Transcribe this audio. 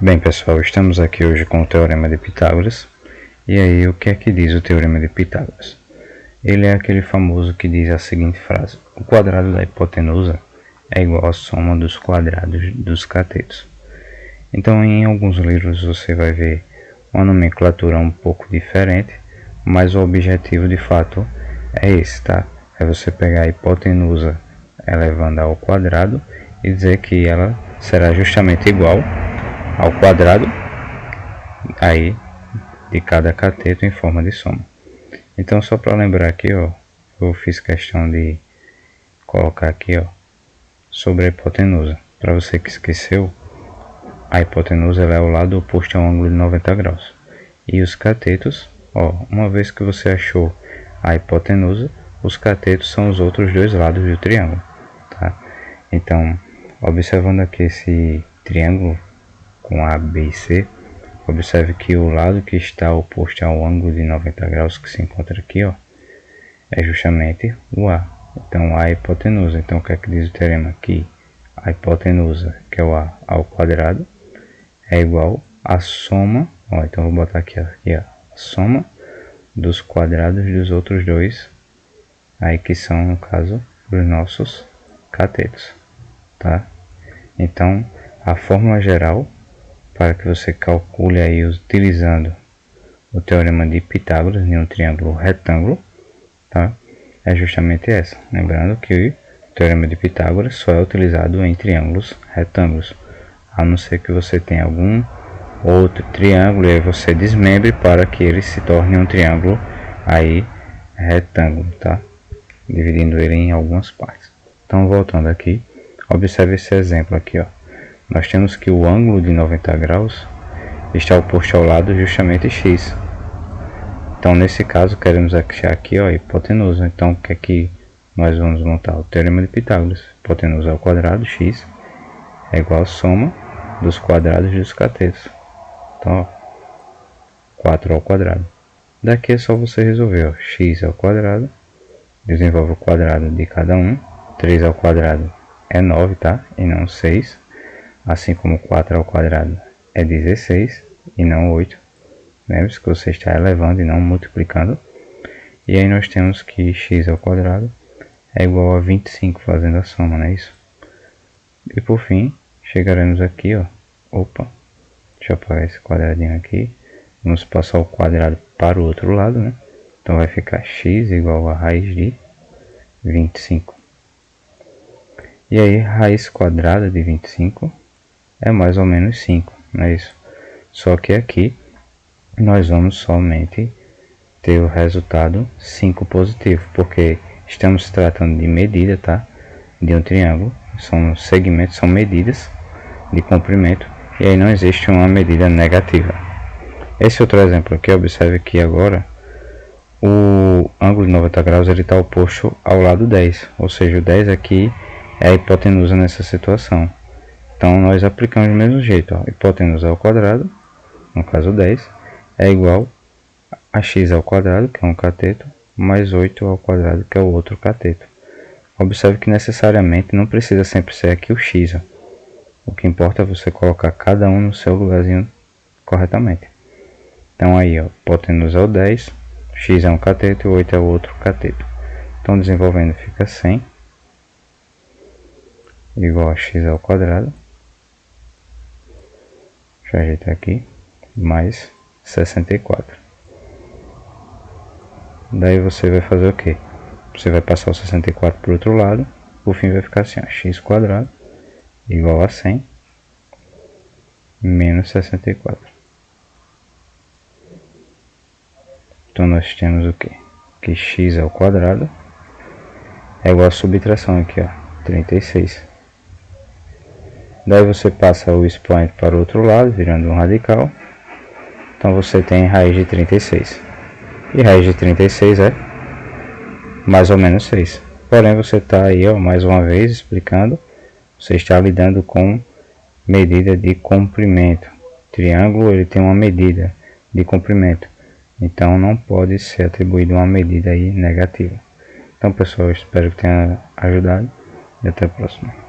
Bem pessoal, estamos aqui hoje com o Teorema de Pitágoras. E aí, o que é que diz o Teorema de Pitágoras? Ele é aquele famoso que diz a seguinte frase: o quadrado da hipotenusa é igual à soma dos quadrados dos catetos. Então, em alguns livros você vai ver uma nomenclatura um pouco diferente, mas o objetivo de fato é esse, tá? É você pegar a hipotenusa elevando ao quadrado e dizer que ela será justamente igual ao quadrado aí de cada cateto em forma de soma. Então, só para lembrar aqui, ó, eu fiz questão de colocar aqui, ó, sobre a hipotenusa. Para você que esqueceu, a hipotenusa ela é o lado oposto ao ângulo de 90 graus. E os catetos, ó, uma vez que você achou a hipotenusa, os catetos são os outros dois lados do triângulo, tá? Então, observando aqui esse triângulo com A, B e C, observe que o lado que está oposto ao ângulo de 90 graus que se encontra aqui, ó, é justamente o A. Então, A é a hipotenusa. Então, o que é que diz o teorema? Que a hipotenusa, que é o A ao quadrado, é igual à soma, ó, então vou botar aqui, ó, a soma dos quadrados dos outros dois, aí que são, no caso, os nossos catetos, tá? Então, a fórmula geral para que você calcule aí utilizando o teorema de Pitágoras em um triângulo retângulo, tá? É justamente essa. Lembrando que o teorema de Pitágoras só é utilizado em triângulos retângulos, a não ser que você tenha algum outro triângulo e aí você desmembre para que ele se torne um triângulo aí retângulo, tá? Dividindo ele em algumas partes. Então, voltando aqui, observe esse exemplo aqui, ó. Nós temos que o ângulo de 90 graus está oposto ao lado justamente x. Então, nesse caso, queremos achar aqui, ó, a hipotenusa. Então, o que é que nós vamos montar? O teorema de Pitágoras. Hipotenusa ao quadrado, x, é igual à soma dos quadrados dos catetos. Então, ó, 4 ao quadrado. Daqui é só você resolver, ó, x ao quadrado, desenvolve o quadrado de cada um. 3 ao quadrado é 9, tá? E não 6. Assim como 4 ao quadrado é 16 e não 8. Lembre-se que você está elevando e não multiplicando. E aí nós temos que x ao quadrado é igual a 25, fazendo a soma, não é isso? E por fim, chegaremos aqui, ó. Opa, deixa eu apagar esse quadradinho aqui. Vamos passar o quadrado para o outro lado, né? Então vai ficar x igual a raiz de 25. E aí, raiz quadrada de 25 é mais ou menos 5, não é isso? Só que aqui nós vamos somente ter o resultado 5 positivo, porque estamos tratando de medida, tá? De um triângulo, são segmentos, são medidas de comprimento, e aí não existe uma medida negativa. Esse outro exemplo aqui, observe que agora o ângulo de 90 graus ele está oposto ao lado 10, ou seja, o 10 aqui é a hipotenusa nessa situação. Então, nós aplicamos do mesmo jeito, ó, hipotenusa ao quadrado, no caso 10, é igual a x ao quadrado, que é um cateto, mais 8 ao quadrado, que é o outro cateto. Observe que necessariamente não precisa sempre ser aqui o x, ó. O que importa é você colocar cada um no seu lugarzinho corretamente. Então, aí, ó, hipotenusa é o 10, x é um cateto e 8 é o outro cateto. Então, desenvolvendo, fica 100 igual a x ao quadrado. Deixa eu ajeitar aqui, mais 64. Daí você vai fazer o que? Você vai passar o 64 para o outro lado, por fim vai ficar assim, ó, x quadrado igual a 100 menos 64. Então nós temos o que? Que x ao quadrado é igual a subtração aqui, ó, 36. Daí você passa o expoente para o outro lado, virando um radical. Então você tem raiz de 36. E raiz de 36 é mais ou menos 6. Porém você está aí, ó, mais uma vez explicando. Você está lidando com medida de comprimento. Triângulo ele tem uma medida de comprimento. Então não pode ser atribuída uma medida aí negativa. Então pessoal, eu espero que tenha ajudado. E até a próxima.